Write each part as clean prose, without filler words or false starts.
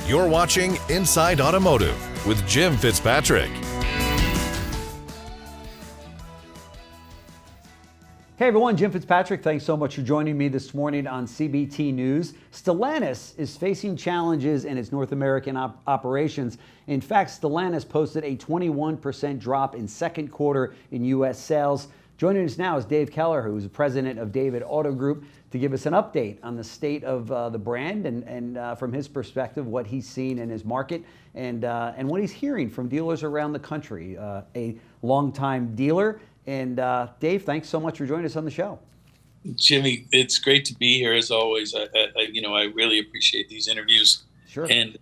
You're watching Inside Automotive with Jim Fitzpatrick. Hey everyone, Jim Fitzpatrick. Thanks so much for joining me this morning on CBT News. Stellantis is facing challenges in its North American operations. In fact, Stellantis posted a 21% drop in second quarter in U.S. sales. Joining us now is Dave Kelleher, who is the president of David Auto Group, to give us an update on the state of the brand and from his perspective, what he's seen in his market and what he's hearing from dealers around the country. A longtime dealer. And Dave, thanks so much for joining us on the show. Jimmy, it's great to be here as always. I really appreciate these interviews. Sure. And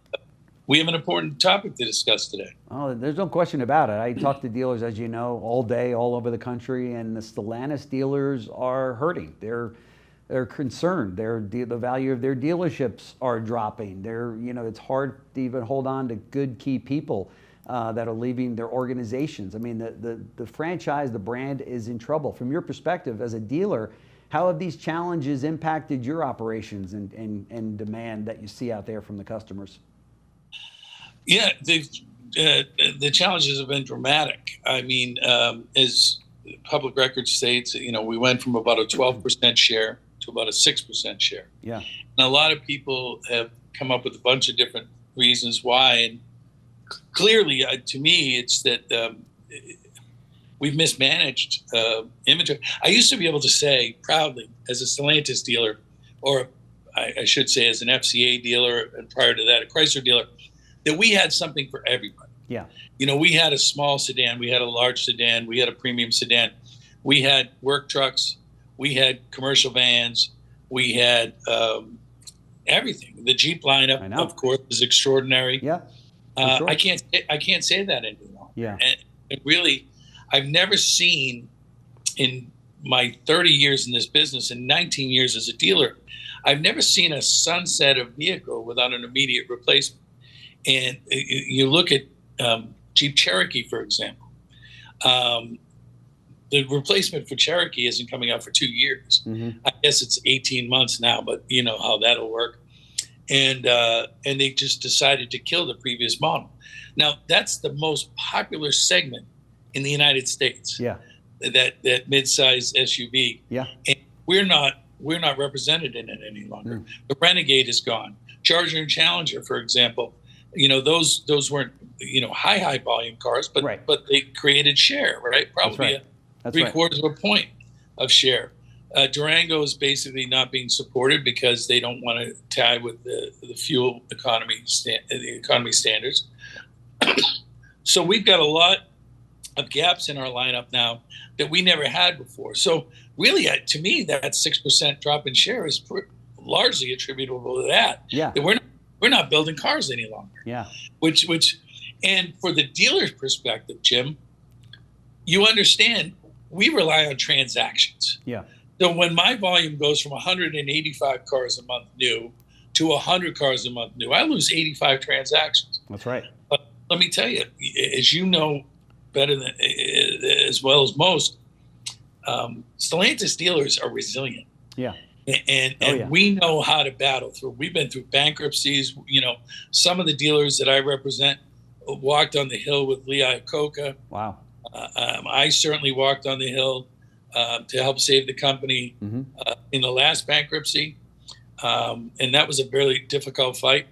we have an important topic to discuss today. Oh, there's no question about it. I talk to dealers, as you know, all day, all over the country, and the Stellantis dealers are hurting. They're concerned. The value of their dealerships are dropping. It's hard to even hold on to good key people that are leaving their organizations. I mean, the franchise, the brand is in trouble. From your perspective as a dealer, how have these challenges impacted your operations and demand that you see out there from the customers? Yeah, the challenges have been dramatic. I mean, as public record states, we went from about a 12% share to about a 6% share. Yeah. And a lot of people have come up with a bunch of different reasons why. And clearly, to me, it's that we've mismanaged inventory. I used to be able to say proudly, as a Stellantis dealer, or I should say as an FCA dealer, and prior to that, a Chrysler dealer, that we had something for everybody. Yeah. We had a small sedan, we had a large sedan, we had a premium sedan, we had work trucks, we had commercial vans, we had everything. The Jeep lineup, of course, is extraordinary. Yeah. Sure. I can't say that anymore. Yeah. And really, I've never seen in my 30 years in this business and 19 years as a dealer, I've never seen a sunset of vehicle without an immediate replacement. And you look at Jeep Cherokee, for example. The replacement for Cherokee isn't coming out for 2 years. Mm-hmm. I guess it's 18 months now, but you know how that'll work. And they just decided to kill the previous model. Now, that's the most popular segment in the United States. Yeah. That mid-size SUV. Yeah. And we're not represented in it any longer. Mm. The Renegade is gone. Charger and Challenger, for example, those weren't high volume cars, but right. but they created share, right? Probably That's three quarters of a point of share. Durango is basically not being supported because they don't want to tie with the fuel economy, the economy standards. So we've got a lot of gaps in our lineup now that we never had before. So really, to me, that 6% drop in share is largely attributable to that. Yeah. That we're not building cars any longer. Yeah. Which and for the dealer's perspective, Jim, you understand we rely on transactions. Yeah. So when my volume goes from 185 cars a month new to 100 cars a month new, I lose 85 transactions. That's right. But let me tell you, as you know better than as well as most, Stellantis dealers are resilient. Yeah. And we know how to battle through. We've been through bankruptcies. Some of the dealers that I represent walked on the Hill with Lee Iacocca. Wow. I certainly walked on the Hill to help save the company in the last bankruptcy. And that was a very difficult fight.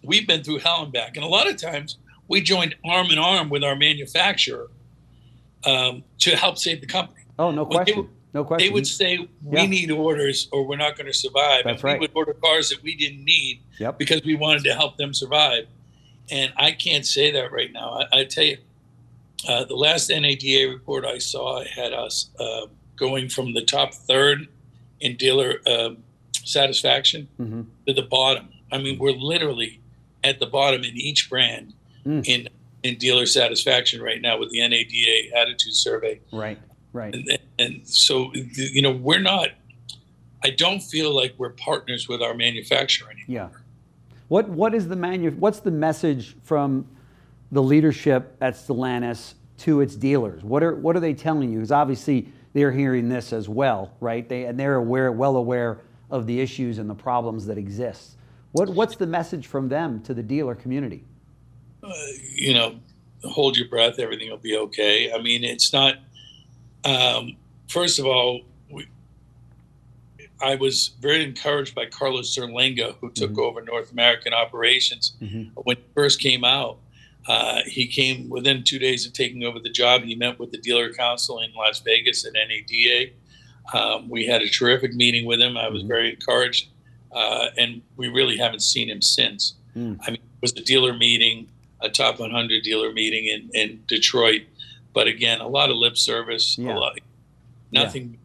We've been through hell and back. And a lot of times we joined arm in arm with our manufacturer to help save the company. Oh, no question. No question. They would say, we need orders or we're not going to survive. That's and right. We would order cars that we didn't need because we wanted to help them survive. And I can't say that right now. I tell you, the last NADA report I saw had us going from the top third in dealer satisfaction to the bottom. I mean, we're literally at the bottom in each brand in dealer satisfaction right now with the NADA attitude survey. Right. And so, we're not, I don't feel like we're partners with our manufacturer anymore. Yeah. What's the message from the leadership at Stellantis to its dealers? What are they telling you? Because obviously they're hearing this as well, right? They're well aware of the issues and the problems that exist. What's the message from them to the dealer community? You know, hold your breath. Everything will be okay. I mean, it's not. First of all, I was very encouraged by Carlos Zerlenga, who took over North American operations. When he first came out, he came within 2 days of taking over the job. He met with the dealer council in Las Vegas at NADA. We had a terrific meeting with him. I was very encouraged, and we really haven't seen him since. I mean, it was a dealer meeting, a top 100 dealer meeting in Detroit, but again, a lot of lip service, nothing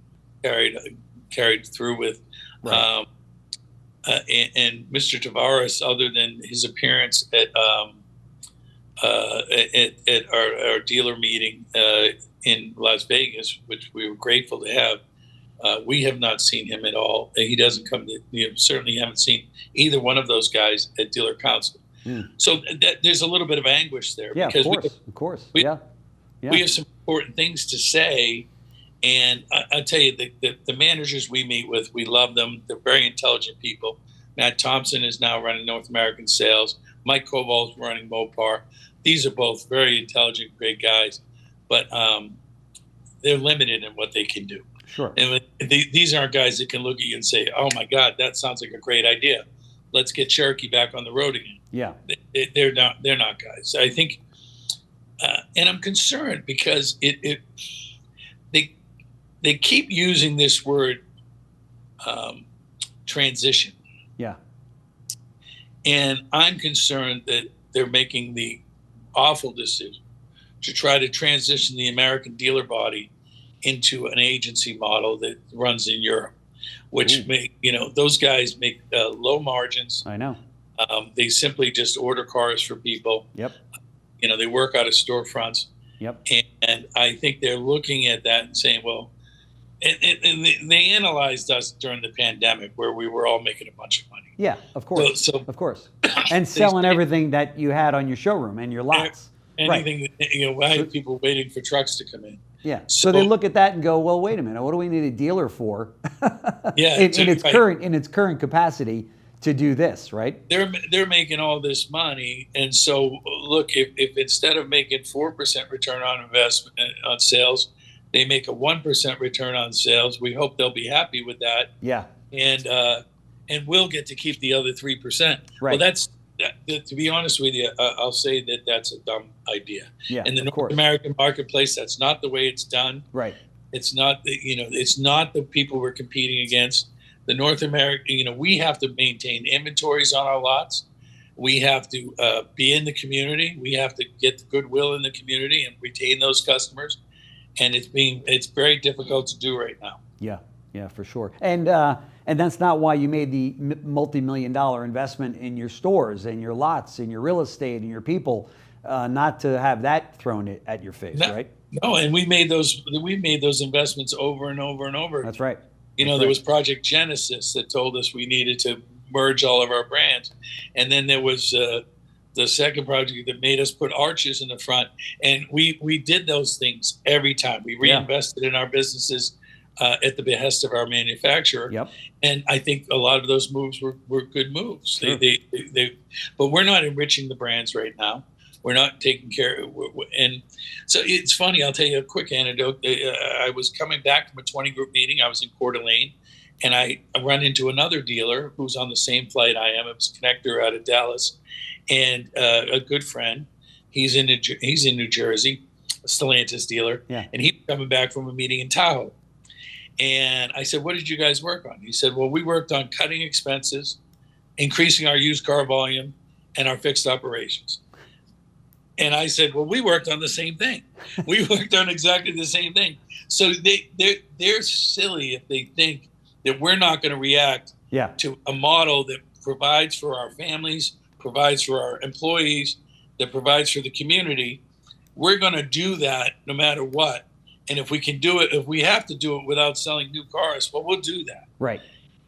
carried through with. And Mr. Tavares, other than his appearance at our dealer meeting in Las Vegas, which we were grateful to have, we have not seen him at all. He doesn't come to, certainly haven't seen either one of those guys at dealer council. So there's a little bit of anguish there. Because of course. We have some important things to say. And I'll tell you, the managers we meet with, we love them. They're very intelligent people. Matt Thompson is now running North American sales. Mike Koval's running Mopar. These are both very intelligent, great guys, but they're limited in what they can do. Sure. And these aren't guys that can look at you and say, "Oh my God, that sounds like a great idea. Let's get Cherokee back on the road again." Yeah. They're not guys. I think, and I'm concerned because they keep using this word transition. Yeah. And I'm concerned that they're making the awful decision to try to transition the American dealer body into an agency model that runs in Europe, which those guys make low margins. I know. They simply just order cars for people. Yep. They work out of storefronts. Yep. And I think they're looking at that and saying, well, and they analyzed us during the pandemic where we were all making a bunch of money. Yeah, of course. So of course. And selling everything that you had on your showroom and your lots. Anything, I had people waiting for trucks to come in. Yeah. So they look at that and go, well, wait a minute, what do we need a dealer for? Yeah. in its current capacity to do this, right? They're making all this money, and so look, if instead of making 4% return on investment on sales, they make a 1% return on sales. We hope they'll be happy with that. Yeah. And we'll get to keep the other 3%. Right. Well, to be honest with you, I'll say that that's a dumb idea. Yeah. In the North American marketplace, that's not the way it's done. Right. It's not it's not the people we're competing against. The North American, we have to maintain inventories on our lots. We have to be in the community. We have to get the goodwill in the community and retain those customers. And it's very difficult to do right now. Yeah, for sure. And that's not why you made the multi-million-dollar investment in your stores and your lots and your real estate and your people, not to have that thrown at your face, right? No, and we made those investments over and over and over. That's right. There was Project Genesis that told us we needed to merge all of our brands, and then there was the second project that made us put arches in the front, and we did those things every time. We reinvested in our businesses at the behest of our manufacturer. Yep. And I think a lot of those moves were good moves. Sure. But we're not enriching the brands right now. We're not taking care of, and so it's funny. I'll tell you a quick anecdote. I was coming back from a 20 group meeting. I was in Coeur d'Alene, and I run into another dealer who's on the same flight I am. It was Connector out of Dallas, and a good friend. He's in New Jersey, a Stellantis dealer, and he's coming back from a meeting in Tahoe. And I said, "What did you guys work on?" He said, "Well, we worked on cutting expenses, increasing our used car volume, and our fixed operations." And I said, "Well, we worked on the same thing. We worked on exactly the same thing." So they're silly if they think that we're not going to react to a model that provides for our families, provides for our employees, that provides for the community. We're going to do that no matter what. And if we can do it, if we have to do it without selling new cars, well, we'll do that. Right.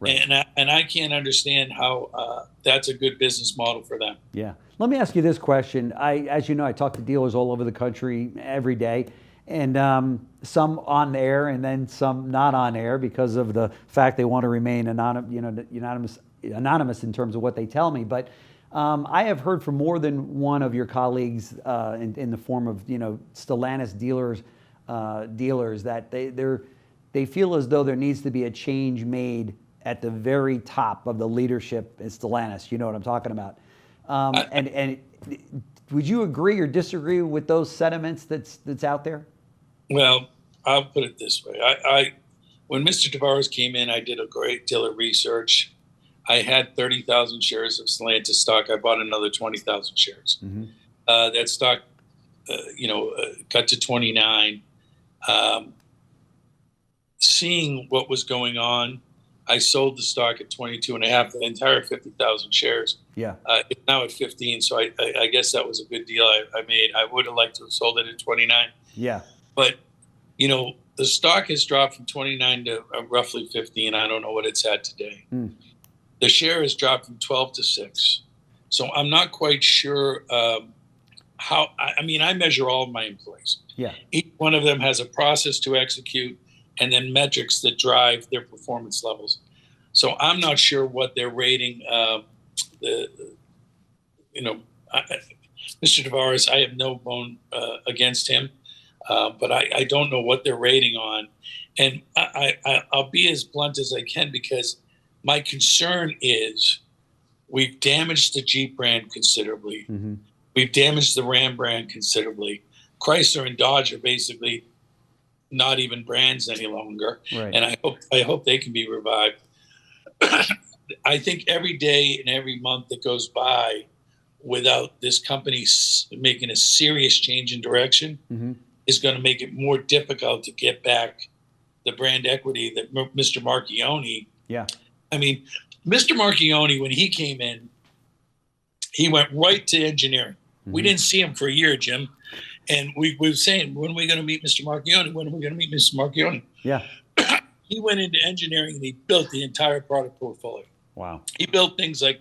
And I can't understand how that's a good business model for them. Yeah. Let me ask you this question. As you know, I talk to dealers all over the country every day, and some on air and then some not on air because of the fact they want to remain anonymous anonymous in terms of what they tell me, but I have heard from more than one of your colleagues in the form of Stellantis dealers that they feel as though there needs to be a change made at the very top of the leadership in Stellantis. You know what I'm talking about. And would you agree or disagree with those sentiments that's out there? Well, I'll put it this way. When Mr. Tavares came in, I did a great deal of research. I had 30,000 shares of Stellantis stock. I bought another 20,000 shares. Mm-hmm. That stock, cut to 29. Seeing what was going on, I sold the stock at 22 and a half, the entire 50,000 shares. Yeah. It's now at 15. So I guess that was a good deal I made. I would have liked to have sold it at 29. Yeah. But, the stock has dropped from 29 to roughly 15. I don't know what it's at today. Mm. The share has dropped from 12 to 6. So I'm not quite sure how. I measure all of my employees. Yeah. Each one of them has a process to execute and then metrics that drive their performance levels. So I'm not sure what they're rating. Mr. Tavares, I have no bone against him, but I don't know what they're rating on. And I'll be as blunt as I can, because my concern is we've damaged the Jeep brand considerably. Mm-hmm. We've damaged the Ram brand considerably. Chrysler and Dodge are basically not even brands any longer. Right. And I hope they can be revived. I think every day and every month that goes by without this company making a serious change in direction mm-hmm. is going to make it more difficult to get back the brand equity that Mr. Marchione. Yeah. Mr. Marchione, when he came in, he went right to engineering. Mm-hmm. We didn't see him for a year, Jim. And we were saying, when are we going to meet Mr. Marchione? When are we going to meet Mr. Marchione? Yeah. He went into engineering and he built the entire product portfolio. Wow. He built things like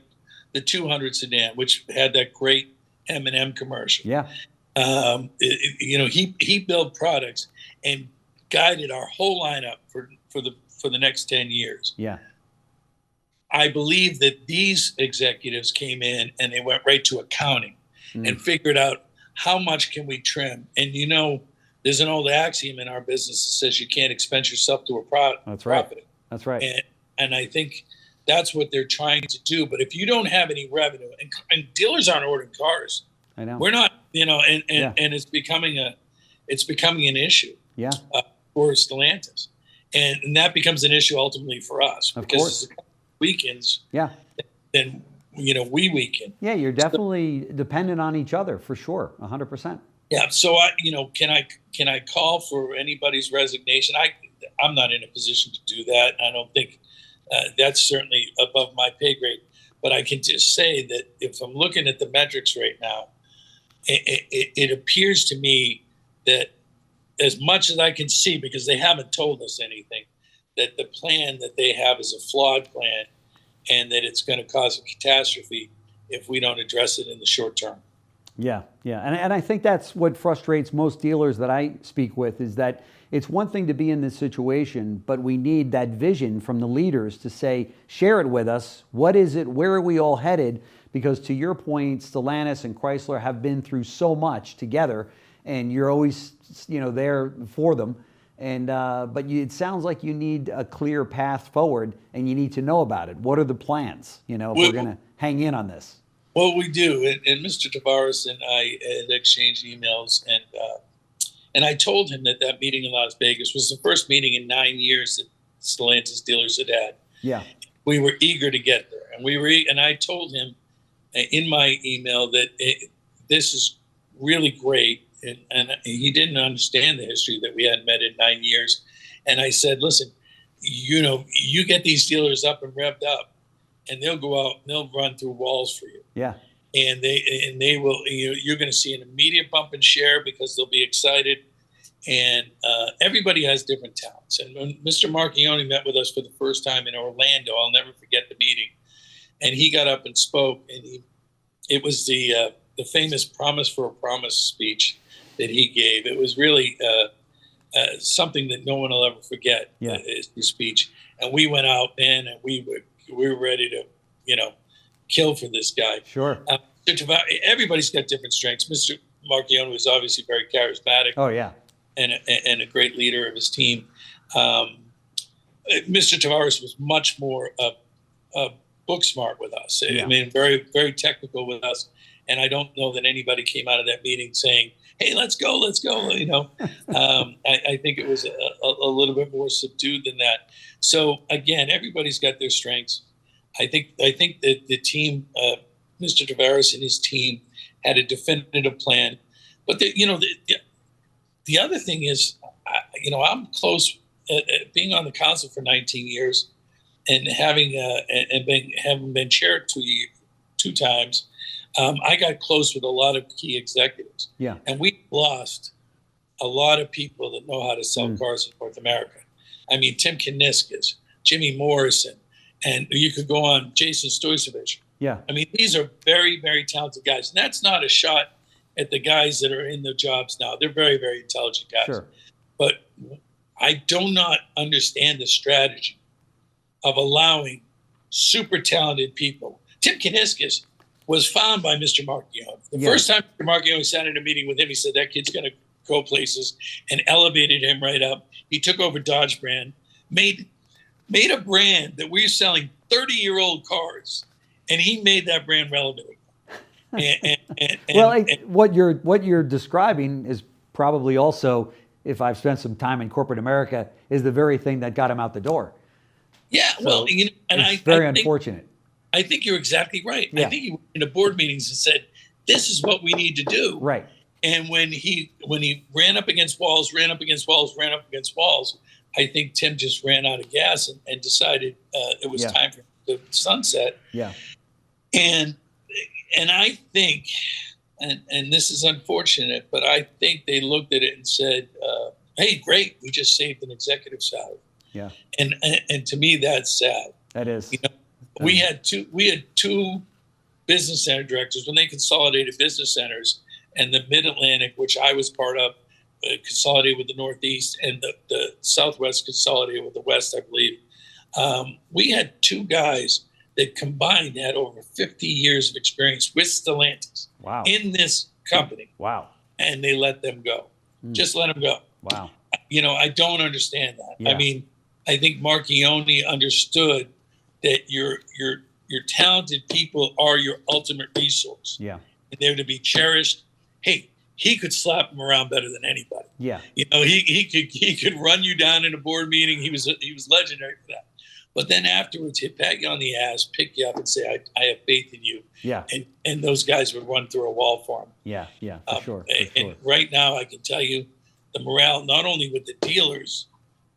the 200 sedan, which had that great M&M commercial. Yeah. He built products and guided our whole lineup for the next 10 years. Yeah. I believe that these executives came in and they went right to accounting and figured out how much can we trim. And there's an old axiom in our business that says you can't expense yourself to a That's right. profit. That's right. And I think that's what they're trying to do. But if you don't have any revenue, and dealers aren't ordering cars, I know we're not, and it's becoming an issue. Yeah. For Stellantis, and that becomes an issue ultimately for us, of because course. as the weakens, then we weaken. Yeah, you're definitely dependent on each other for sure, 100%. Yeah. So can I call for anybody's resignation? I'm not in a position to do that. I don't think that's certainly above my pay grade. But I can just say that if I'm looking at the metrics right now, it appears to me that, as much as I can see, because they haven't told us anything, that the plan that they have is a flawed plan, and that it's going to cause a catastrophe if we don't address it in the short term. Yeah, yeah. And I think that's what frustrates most dealers that I speak with, is that it's one thing to be in this situation, but we need that vision from the leaders to say, share it with us. What is it? Where are we all headed? Because to your point, Stellantis and Chrysler have been through so much together, and you're always, there for them. And but it sounds like you need a clear path forward, and you need to know about it. What are the plans? If we're going to hang in on this. Well, we do. And Mr. Tavares and I had exchanged emails, and I told him that meeting in Las Vegas was the first meeting in 9 years that Stellantis dealers had had. Yeah. We were eager to get there, and I told him in my email that this is really great. And he didn't understand the history that we hadn't met in 9 years. And I said, listen, you get these dealers up and revved up, and they'll go out and they'll run through walls for you. Yeah. And they will, you're going to see an immediate bump in share because they'll be excited. And everybody has different talents. And when Mr. Marchione met with us for the first time in Orlando, I'll never forget the meeting. And he got up and spoke, and it was the famous Promise for a Promise speech that he gave. It was really something that no one will ever forget. Yeah. His speech. And we went out then, and we were ready kill for this guy. Sure. Everybody's got different strengths. Mr. Marchione was obviously very charismatic. Oh yeah. And a great leader of his team. Mr. Tavares was much more book smart with us. Yeah. I mean, very, very technical with us. And I don't know that anybody came out of that meeting saying, "Hey, let's go." I think it was a little bit more subdued than that. So again, everybody's got their strengths. I think that the team, Mr. Tavares and his team, had a definitive plan. But the other thing is, I'm close, being on the council for 19 years, and having been chair two times. I got close with a lot of key executives. Yeah. And we lost a lot of people that know how to sell cars in North America. I mean, Tim Kniskis, Jimmy Morrison, and you could go on, Jason Stoycevich. Yeah. I mean, these are very, very talented guys. And that's not a shot at the guys that are in the jobs now. They're very, very intelligent guys. Sure. But I do not understand the strategy of allowing super talented people. Tim Kniskis was found by Mr. Marchione. The first time Mr. Marchione sat in a meeting with him, he said, that kid's going to go places, and elevated him right up. He took over Dodge brand, made a brand that we're selling 30-year-old cars, and he made that brand relevant. What you're describing is probably also, if I've spent some time in corporate America, is the very thing that got him out the door. Yeah, So it's very unfortunate. I think you're exactly right. Yeah. I think he went into board meetings and said, "This is what we need to do." Right. And when he ran up against walls, I think Tim just ran out of gas and decided it was time for the sunset. Yeah. And I think, and this is unfortunate, but I think they looked at it and said, "Hey, great, we just saved an executive salary." Yeah. And to me, that's sad. That is. We had two business center directors when they consolidated business centers, and the Mid-Atlantic, which I was part of, consolidated with the Northeast, and the Southwest consolidated with the West, I believe. We had two guys that combined had over 50 years of experience with Stellantis in this company. Wow. And they let them go. Just let them go. Wow. I don't understand that. Yeah. I mean, I think Marchione understood that your talented people are your ultimate resource. Yeah. And they're to be cherished. Hey, he could slap them around better than anybody. Yeah. He could run you down in a board meeting. He was legendary for that. But then afterwards, he'd pat you on the ass, pick you up, and say, "I have faith in you." Yeah. And those guys would run through a wall for him. Yeah. Yeah. For sure. And right now, I can tell you, the morale, not only with the dealers,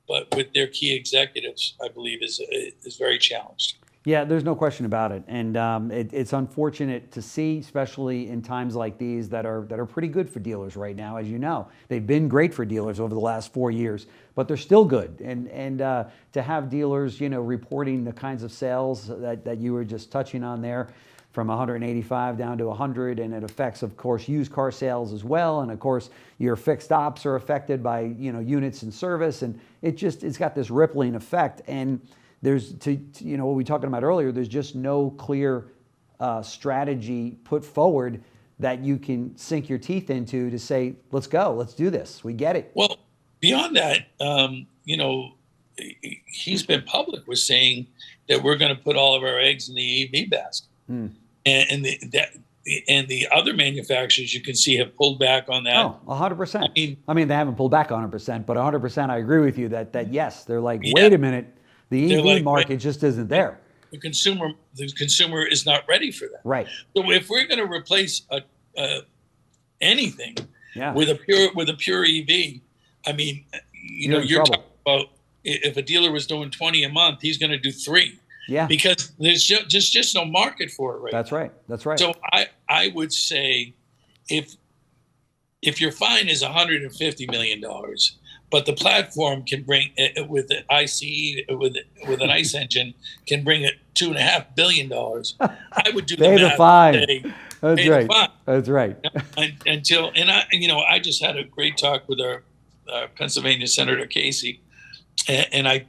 but with their key executives, I believe, is very challenged. Yeah, there's no question about it, and it's unfortunate to see, especially in times like these that are pretty good for dealers right now. As you know, they've been great for dealers over the last 4 years, but they're still good. And to have dealers, reporting the kinds of sales that you were just touching on there, from 185 down to 100, and it affects, of course, used car sales as well. And of course, your fixed ops are affected by units in service, and it's got this rippling effect. And there's what we talked about earlier. There's just no clear strategy put forward that you can sink your teeth into to say, "Let's go, let's do this. We get it." Well, beyond that, he's been public with saying that we're going to put all of our eggs in the EV basket. And the other manufacturers, you can see, have pulled back on that. Oh, 100%. I mean, they haven't pulled back 100%, but 100%, I agree with you that yes, they're like, wait a minute, the EV market just isn't there. The consumer is not ready for that. Right. So if we're going to replace anything with a pure EV, I mean, you're talking about, if a dealer was doing 20 a month, he's going to do 3. Yeah. Because there's just no market for it right That's now. right. That's right. So I would say if your fine is $150 million, but the platform can bring with an ICE with an ICE engine can bring it $2.5 billion, I would do pay the fine. That's right. Fine. That's right. I just had a great talk with our Pennsylvania Senator Casey, and I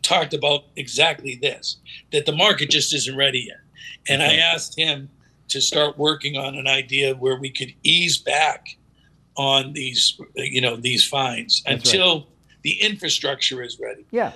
talked about exactly this, that the market just isn't ready yet. And I asked him to start working on an idea where we could ease back on these, these fines until the infrastructure is ready. Yeah.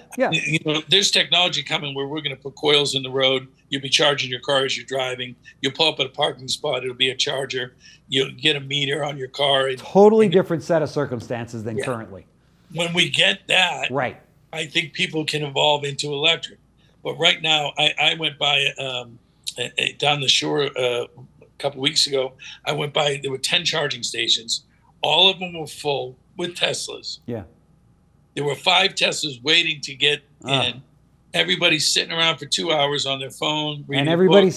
There's technology coming where we're going to put coils in the road. You'll be charging your car as you're driving. You'll pull up at a parking spot. It'll be a charger. You'll get a meter on your car. Totally different set of circumstances than currently. When we get that, right, I think people can evolve into electric. But right now, I went by down the shore a couple weeks ago. I went by, there were 10 charging stations. All of them were full with Teslas. Yeah. There were 5 Teslas waiting to get in. Everybody's sitting around for 2 hours on their phone. And everyone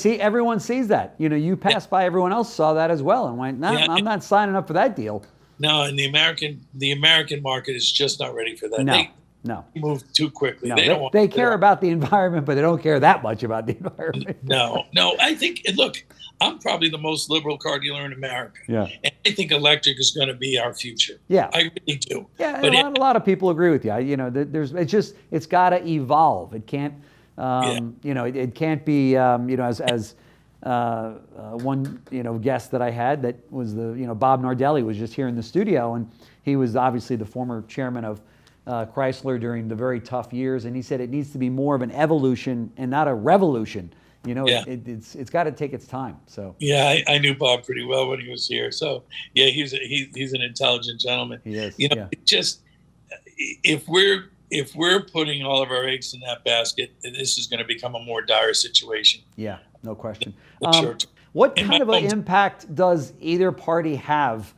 sees that. You passed by, everyone else saw that as well and went, no, I'm not signing up for that deal. No, and the American market is just not ready for that. No. They move too quickly. No, they care about the environment, but they don't care that much about the environment. No. I think, look, I'm probably the most liberal car dealer in America. Yeah. And I think electric is going to be our future. Yeah. I really do. Yeah, but a lot of people agree with you. It's got to evolve. It can't, it can't be, as one, guest that I had that was Bob Nardelli was just here in the studio, and he was obviously the former chairman of Chrysler during the very tough years, and he said it needs to be more of an evolution and not a revolution. It's got to take its time. So I knew Bob pretty well when he was here. So he's an intelligent gentleman. He is. Just if we're putting all of our eggs in that basket, this is going to become a more dire situation. Yeah, no question. Sure. What kind of an impact does either party have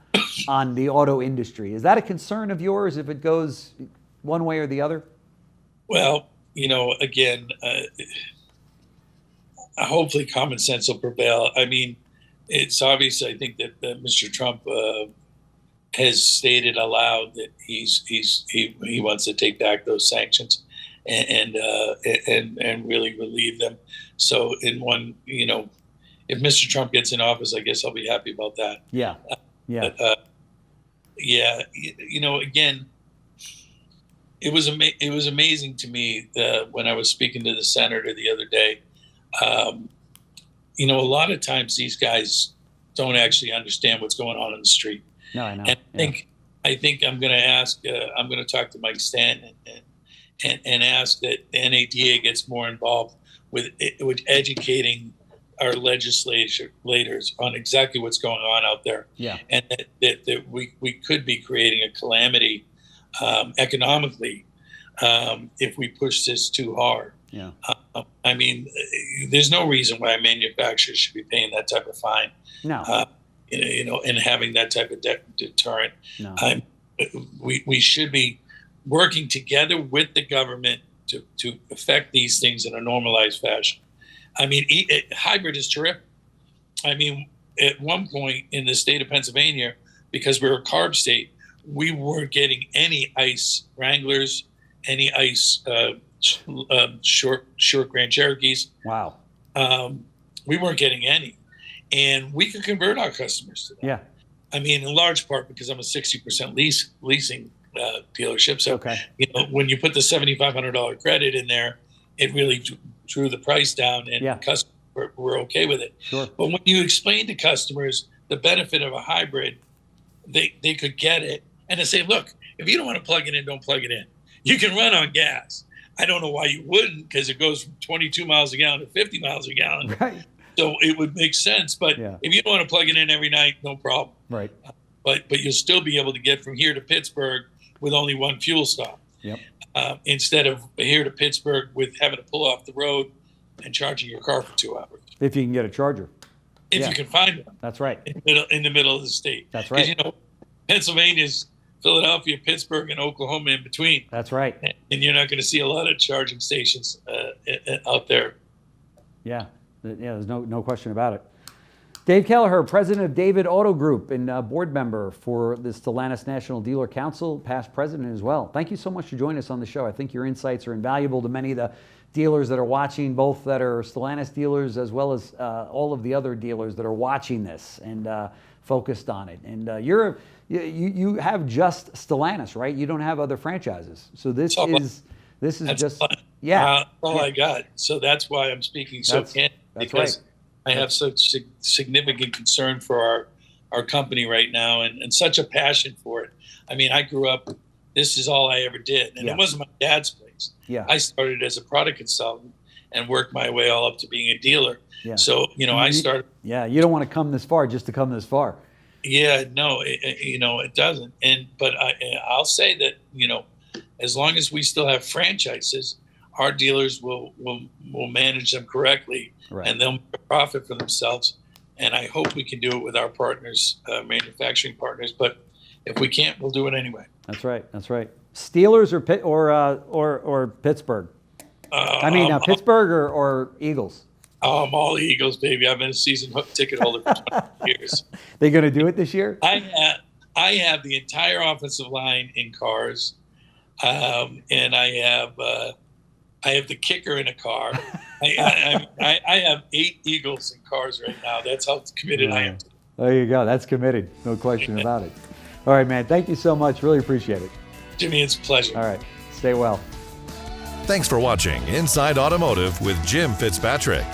on the auto industry? Is that a concern of yours if it goes one way or the other? Well, again, hopefully common sense will prevail. I mean, it's obvious, I think, that Mr. Trump has stated aloud that he wants to take back those sanctions and really relieve them. So if Mr. Trump gets in office, I guess I'll be happy about that. Yeah. Again, it was amazing to me when I was speaking to the senator the other day. A lot of times these guys don't actually understand what's going on in the street. No, I know. And I think I'm going to talk to Mike Stanton and ask that the NADA gets more involved with educating our legislators on exactly what's going on out there. Yeah. And that we could be creating a calamity economically if we push this too hard. Yeah. I mean, there's no reason why manufacturers should be paying that type of fine. No. And having that type of deterrent. No. We should be working together with the government to affect these things in a normalized fashion. I mean, hybrid is terrific. I mean, at one point in the state of Pennsylvania, because we're a CARB state, we weren't getting any ICE Wranglers, any ICE short Grand Cherokees. Wow. We weren't getting any. And we could convert our customers to that. Yeah. I mean, in large part because I'm a 60% leasing dealership. So, okay. When you put the $7,500 credit in there, it really drew the price down, and customers were okay with it. Sure. But when you explain to customers the benefit of a hybrid, they could get it. And they say, look, if you don't want to plug it in, don't plug it in. You can run on gas. I don't know why you wouldn't, because it goes from 22 miles a gallon to 50 miles a gallon. Right. So it would make sense. But if you don't want to plug it in every night, no problem. Right. But you'll still be able to get from here to Pittsburgh with only one fuel stop. Yep. Instead of here to Pittsburgh with having to pull off the road and charging your car for 2 hours. If you can get a charger. If you can find one. That's right. In the middle of the state. That's right. Because, Pennsylvania's Philadelphia, Pittsburgh, and Oklahoma in between. That's right. And you're not going to see a lot of charging stations out there. Yeah. There's no question about it. Dave Kelleher, president of David Auto Group and board member for the Stellantis National Dealer Council, past president as well. Thank you so much for joining us on the show. I think your insights are invaluable to many of the dealers that are watching, both that are Stellantis dealers as well as all of the other dealers that are watching this and focused on it. And you have just Stellantis, right? You don't have other franchises. So this is just all I got. So that's why I'm speaking so candid. That's because right. I have such significant concern for our company right now, and such a passion for it. I mean, I grew up, this is all I ever did. And it wasn't my dad's place. Yeah. I started as a product consultant and worked my way all up to being a dealer. Yeah. So, I started. Yeah, you don't want to come this far just to come this far. Yeah, no, it doesn't. But I'll say that, as long as we still have franchises, our dealers will manage them correctly, and they'll make a profit for themselves. And I hope we can do it with our partners, manufacturing partners. But if we can't, we'll do it anyway. That's right. That's right. Steelers or Pittsburgh? Pittsburgh or Eagles? I'm all Eagles, baby. I've been a season ticket holder for 20 years. They going to do it this year? I have the entire offensive line in cars, and I have the kicker in a car. I have 8 Eagles in cars right now. That's how committed I am. There you go. That's committed. No question about it. All right, man. Thank you so much. Really appreciate it. Jimmy, it's a pleasure. All right. Stay well. Thanks for watching Inside Automotive with Jim Fitzpatrick.